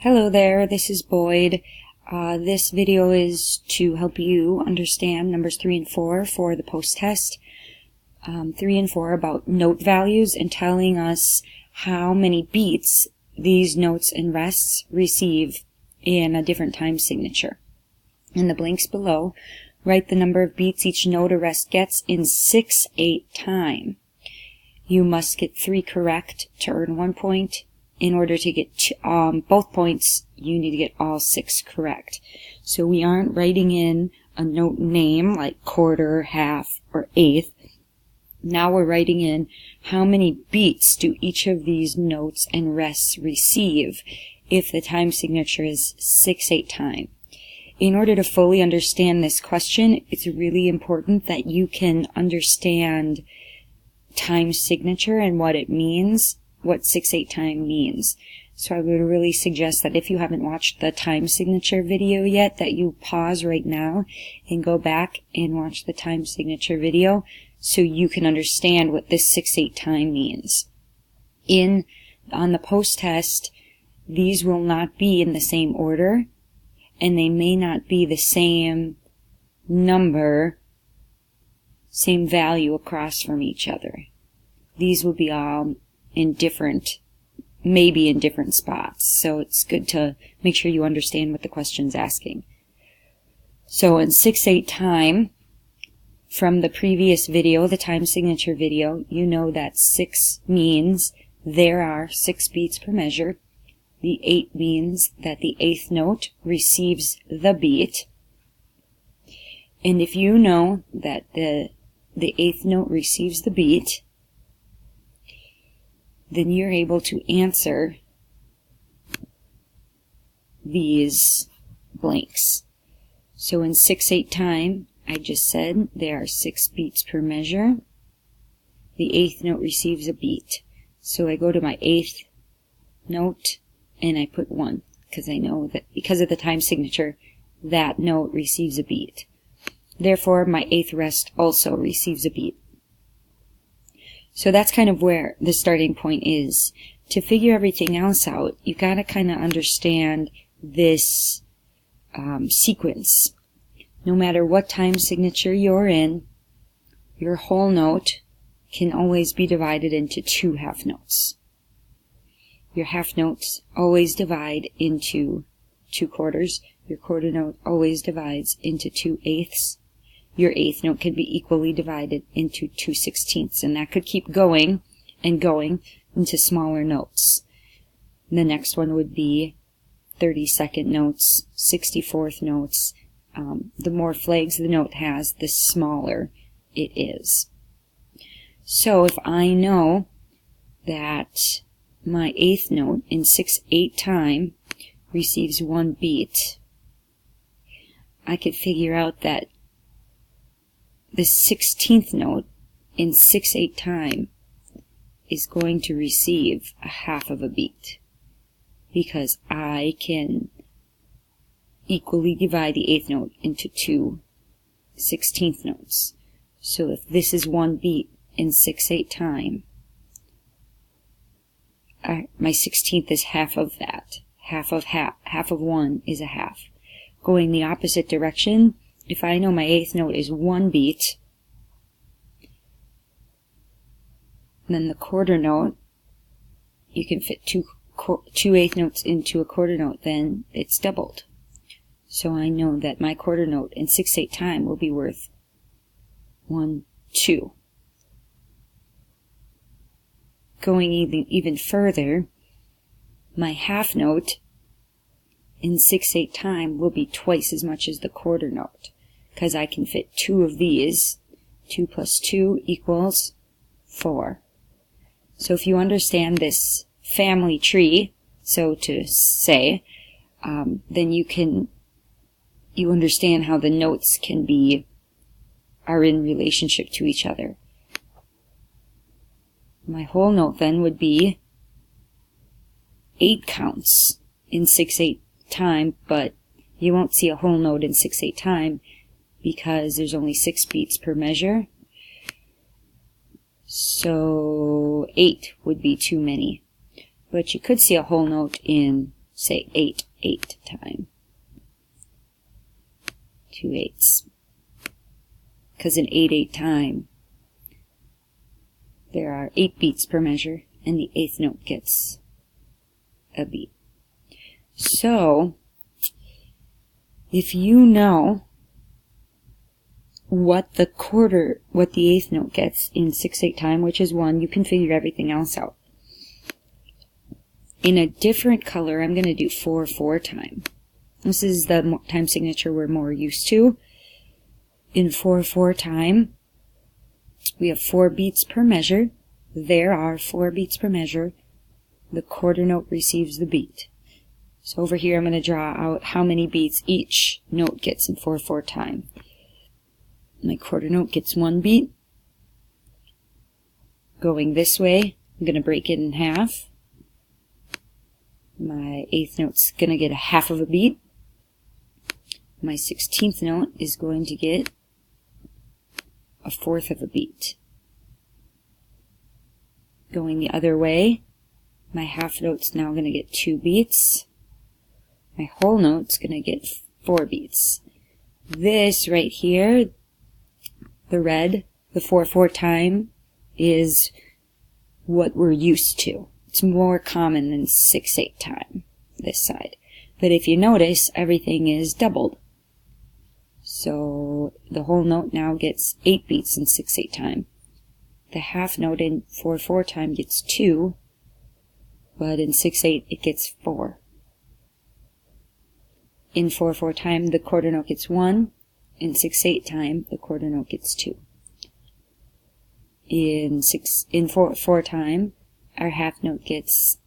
Hello there, this is Boyd. This video is to help you understand numbers 3 and 4 for the post-test. 3 and 4 about note values and telling us how many beats these notes and rests receive in a different time signature. In the blanks below, write the number of beats each note or rest gets in 6/8 time. You must get 3 correct to earn 1 point. In order to get both points, you need to get all 6 correct. So we aren't writing in a note name like quarter, half, or eighth. Now we're writing in how many beats do each of these notes and rests receive if the time signature is 6/8 time. In order to fully understand this question, it's really important that you can understand time signature and what it means, what 6/8 time means. So I would really suggest that if you haven't watched the time signature video yet, that you pause right now and go back and watch the time signature video so you can understand what this 6/8 time means. On the post-test, these will not be in the same order, and they may not be the same number, same value across from each other. These will be all in different, maybe in different spots. So it's good to make sure you understand what the question's asking. So in 6/8 time, from the previous video, the time signature video, you know that 6 means there are 6 beats per measure. The 8 means that the 8th note receives the beat. And if you know that the 8th note receives the beat, then you're able to answer these blanks. So in 6/8 time, I just said there are 6 beats per measure. The 8th note receives a beat. So I go to my 8th note and I put 1 because I know that because of the time signature, that note receives a beat. Therefore, my 8th rest also receives a beat. So that's kind of where the starting point is. To figure everything else out, you've got to kind of understand this sequence. No matter what time signature you're in, your whole note can always be divided into 2 half notes. Your half notes always divide into 2 quarters. Your quarter note always divides into 2 eighths. Your 8th note can be equally divided into 2 sixteenths, and that could keep going and going into smaller notes. The next one would be 32nd notes, 64th notes. The more flags the note has, the smaller it is. So if I know that my 8th note in 6/8 time receives 1 beat, I could figure out that the 16th note in 6/8 time is going to receive a half of a beat because I can equally divide the 8th note into 2 16th notes. So if this is 1 beat in 6/8 time, my 16th is half of that. Half of 1 is a half. Going the opposite direction, if I know my 8th note is 1 beat, then the quarter note, you can fit two 8th notes into a quarter note, then it's doubled. So I know that my quarter note in 6/8 time will be worth 1, 2. Going even further, my half note in 6/8 time will be twice as much as the quarter note, because I can fit 2 of these. 2 plus 2 equals 4. So if you understand this family tree, so to say, then you understand how the notes are in relationship to each other. My whole note then would be 8 counts in 6/8 time, but you won't see a whole note in 6/8 time because there's only 6 beats per measure. So 8 would be too many. But you could see a whole note in say 8/8 time. 2/8. Because in 8/8 time, there are 8 beats per measure, and the 8th note gets a beat. So, if you know what the 8th note gets in 6/8 time, which is 1, you can figure everything else out. In a different color, I'm going to do 4/4 time. This is the time signature we're more used to. In 4/4 time, we have 4 beats per measure. There are 4 beats per measure. The quarter note receives the beat. So over here I'm going to draw out how many beats each note gets in 4/4 time. My quarter note gets 1 beat. Going this way, I'm going to break it in half. My 8th note's going to get a half of a beat. My 16th note is going to get a 1/4 of a beat. Going the other way, my half note's now going to get 2 beats. My whole note's going to get 4 beats. This right here, the red, the 4/4 time, is what we're used to. It's more common than 6/8 time, this side. But if you notice, everything is doubled. So the whole note now gets 8 beats in 6/8 time. The half note in 4/4 time gets 2, but in 6/8 it gets 4. In 4/4 time, the quarter note gets 1. In 6/8 time, the quarter note gets 2. In 4/4 time, our half note gets,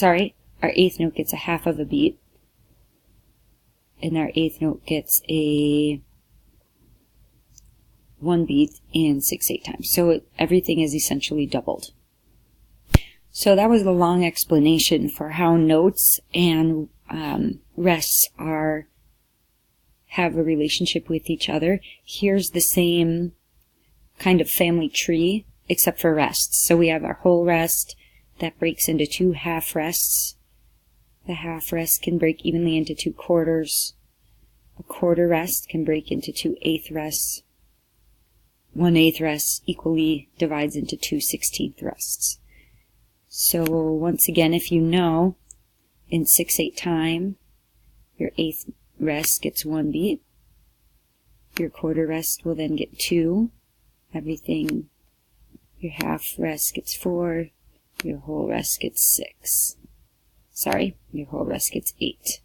our 8th note gets a half of a beat, and our 8th note gets a 1 beat in 6/8 time. So everything is essentially doubled. So that was a long explanation for how notes and rests have a relationship with each other. Here's the same kind of family tree, except for rests. So we have our whole rest that breaks into 2 half rests. The half rest can break evenly into 2 quarters. A quarter rest can break into 2 eighth rests. 1/8 rest equally divides into 2 16th rests. So once again, if you know, in 6/8 time, your 8th rest gets 1 beat. Your quarter rest will then get 2. Everything, your half rest gets 4. Your whole rest gets 6. Your whole rest gets 8.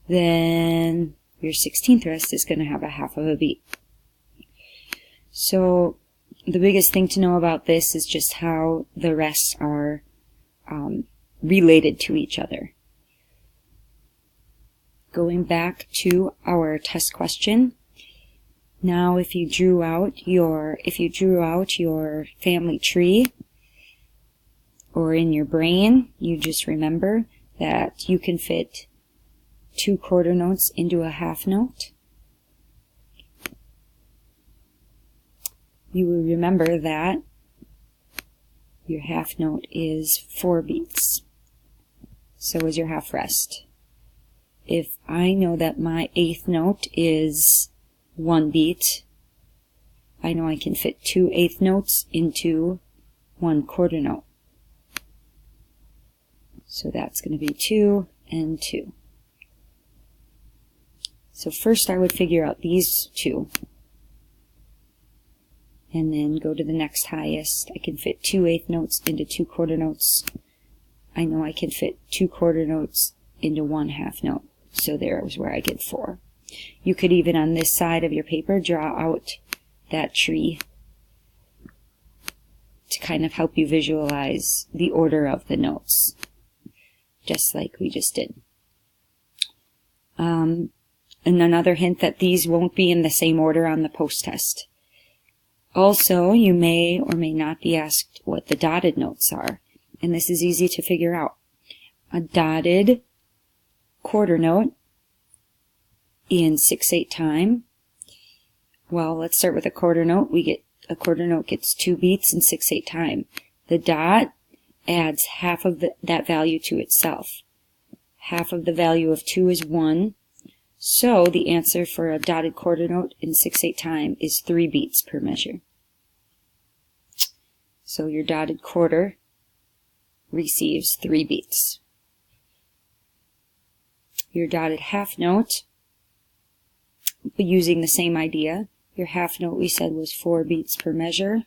Then your 16th rest is going to have a half of a beat. So the biggest thing to know about this is just how the rests are related to each other. Going back to our test question. Now if you drew out your family tree, or in your brain, you just remember that you can fit 2 quarter notes into a half note. You will remember that your half note is 4 beats. So is your half rest. If I know that my 8th note is 1 beat, I know I can fit 2 eighth notes into 1 quarter note. So that's going to be 2 and 2. So first I would figure out these 2. And then go to the next highest. I can fit 2 eighth notes into 2 quarter notes. I know I can fit 2 quarter notes into 1 half note. So there is where I get 4. You could even on this side of your paper draw out that tree to kind of help you visualize the order of the notes, just like we just did. And another hint that these won't be in the same order on the post test. Also, you may or may not be asked what the dotted notes are, and this is easy to figure out. A dotted quarter note in 6/8 time. Well, let's start with a quarter note. A quarter note gets 2 beats in 6/8 time. The dot adds half of that value to itself. half of the value of 2 is 1. So the answer for a dotted quarter note in 6/8 time is 3 beats per measure. So your dotted quarter receives 3 beats. Your dotted half note, using the same idea, your half note we said was 4 beats per measure.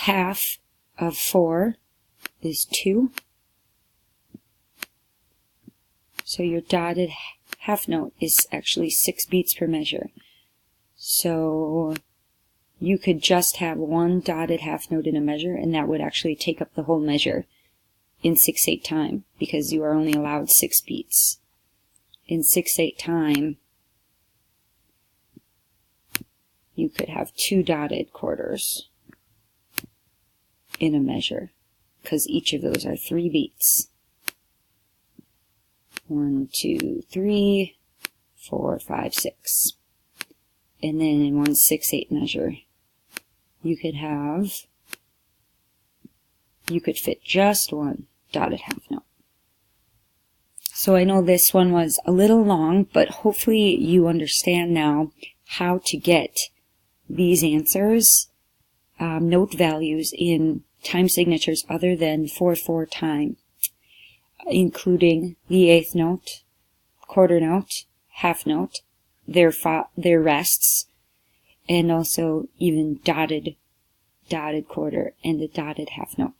Half of 4 is 2. So your dotted half note is actually 6 beats per measure. So you could just have one dotted half note in a measure, and that would actually take up the whole measure in 6/8 time, because you are only allowed 6 beats. In 6/8 time, you could have 2 dotted quarters in a measure, because each of those are 3 beats. 1, 2, 3, 4, 5, 6. And then in 1 6/8 measure, you could fit just one dotted half note. So I know this one was a little long, but hopefully you understand now how to get these answers, note values in time signatures other than 4/4 time, including the eighth note, quarter note, half note, their rests, and also even dotted quarter and the dotted half note.